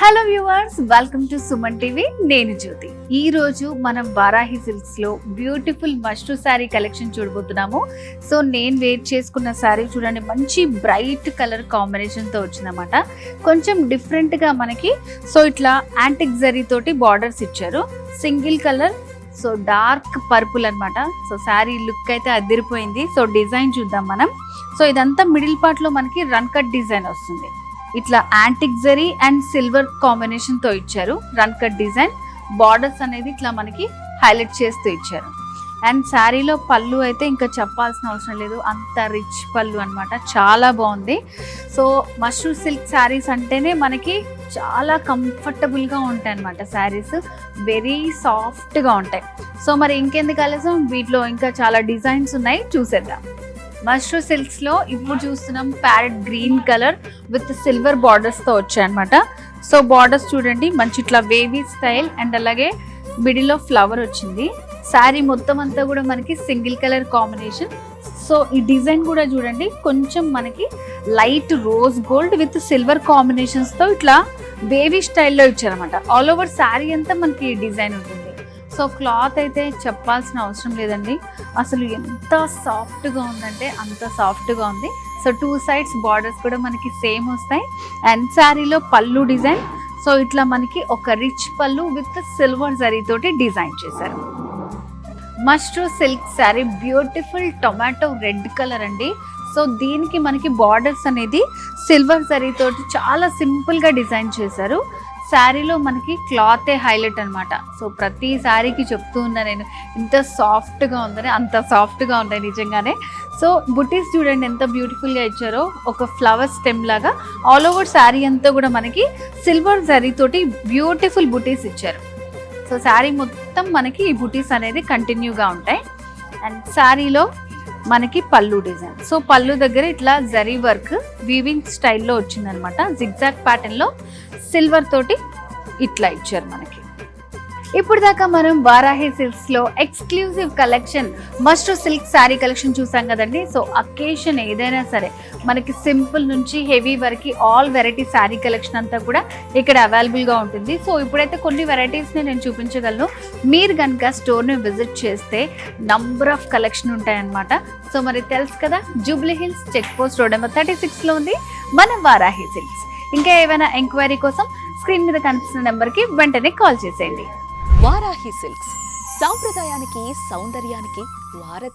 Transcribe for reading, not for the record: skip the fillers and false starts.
Hello viewers, welcome to Suman TV. నేను జ్యోతి. ఈ రోజు మనం వారాహి సిల్క్స్ లో బ్యూటిఫుల్ మష్రూ శారీ కలెక్షన్ చూడబోతున్నాము. సో నేను వేర్ చేసుకున్న శారీ చూడండి, మంచి బ్రైట్ కలర్ కాంబినేషన్ తో వచ్చిందన్నమాట. కొంచెం డిఫరెంట్ గా మనకి సో ఇట్లా యాంటిక్ జరీ తోటి బార్డర్స్ ఇచ్చారు. Single colour, so dark purple అన్నమాట. సో శారీ లుక్ అయితే అదిరిపోయింది. సో డిజైన్ చూద్దాం మనం. సో ఇదంతా మిడిల్ పార్ట్ లో మనకి రన్ కట్ డిజైన్ వస్తుంది. ఇట్లా antique zari and silver combination తో ఇచ్చారు. రన్ కట్ డిజైన్ బార్డర్స్ అనేది ఇట్లా మనకి హైలైట్ చేస్తూ ఇచ్చారు. అండ్ శారీలో పళ్ళు అయితే ఇంకా చెప్పాల్సిన అవసరం లేదు, అంత రిచ్ పళ్ళు అన్నమాట. చాలా బాగుంది. సో మష్రూ సిల్క్ శారీస్ అంటేనే మనకి చాలా కంఫర్టబుల్గా ఉంటాయి అన్నమాట. శారీస్ వెరీ సాఫ్ట్గా ఉంటాయి. సో మరి ఇంకెందుకు ఆలస్యం, వీటిలో ఇంకా చాలా డిజైన్స్ ఉన్నాయి, చూసేద్దాం. మష్రూ సిల్క్స్ లో ఇప్పుడు చూస్తున్నాం parrot green colour with silver borders తో వచ్చాయన్నమాట. సో బార్డర్స్ చూడండి, మంచి ఇట్లా వేవీ స్టైల్ అండ్ అలాగే మిడిల్ లో ఫ్లవర్ వచ్చింది. శారీ మొత్తం అంతా కూడా మనకి సింగిల్ కలర్ కాంబినేషన్. సో ఈ డిజైన్ కూడా చూడండి, కొంచెం మనకి light rose gold with silver combinations తో ఇట్లా వేవీ స్టైల్లో ఇచ్చారన్నమాట. ఆల్ ఓవర్ శారీ అంతా మనకి డిజైన్ ఉంటుంది. సో క్లాత్ అయితే చెప్పాల్సిన అవసరం లేదండి, అసలు ఎంత సాఫ్ట్గా ఉందంటే అంత సాఫ్ట్గా ఉంది. సో టూ సైడ్స్ బార్డర్స్ కూడా మనకి సేమ్ వస్తాయి. అండ్ శారీలో పళ్ళు డిజైన్, సో ఇట్లా మనకి ఒక రిచ్ పళ్ళు విత్ సిల్వర్ జరీ తోటి డిజైన్ చేశారు. Mashru silk sari beautiful tomato red colour అండి. సో దీనికి మనకి బార్డర్స్ అనేది సిల్వర్ జరీ తోటి చాలా సింపుల్గా డిజైన్ చేశారు. శారీలో మనకి క్లాతే హైలైట్ అనమాట. సో ప్రతి శారీకి చెప్తూ ఉన్నా నేను, ఇంత సాఫ్ట్గా ఉందని, అంత సాఫ్ట్గా ఉన్నాయి నిజంగానే. సో బుటీస్ చూడండి ఎంత బ్యూటిఫుల్గా ఇచ్చారో, ఒక ఫ్లవర్ స్టెమ్ లాగా ఆల్ ఓవర్ శారీ అంతా కూడా మనకి సిల్వర్ జరీ తోటి బ్యూటిఫుల్ బుటీస్ ఇచ్చారు. సో శారీ మొత్తం మనకి ఈ బుటీస్ అనేది కంటిన్యూగా ఉంటాయి. అండ్ శారీలో మనకి పళ్ళు డిజైన్, సో పళ్ళు దగ్గర ఇట్లా జరీ వర్క్ వీవింగ్ స్టైల్లో వచ్చిందనమాట. జిగ్జాగ్ ప్యాటర్న్ లో సిల్వర్ తోటి ఇట్లా ఇచ్చారు మనకి. ఇప్పుడు దాకా మనం వారాహి సిల్క్స్ లో exclusive collection mashru silk sari collection చూసాం కదండి. సో అకేషన్ ఏదైనా సరే మనకి సింపుల్ నుంచి హెవీ వరకు ఆల్ వెరైటీ శారీ కలెక్షన్ అంతా కూడా ఇక్కడ అవైలబుల్గా ఉంటుంది. సో ఇప్పుడైతే కొన్ని వెరైటీస్ని నేను చూపించగలను. మీరు కనుక స్టోర్ని విజిట్ చేస్తే నంబర్ ఆఫ్ కలెక్షన్ ఉంటాయన్నమాట. సో మరి తెలుసు కదా, Jubilee Hills check post road number 36లో ఉంది మన వారాహి సిల్క్స్. ఇంకా ఏమైనా ఎంక్వైరీ కోసం స్క్రీన్ మీద కనిపిస్తున్న నెంబర్కి వెంటనే కాల్ చేసేయండి. వారాహి సిల్క్స్, సాంప్రదాయానికి సౌందర్యానికి వారధి.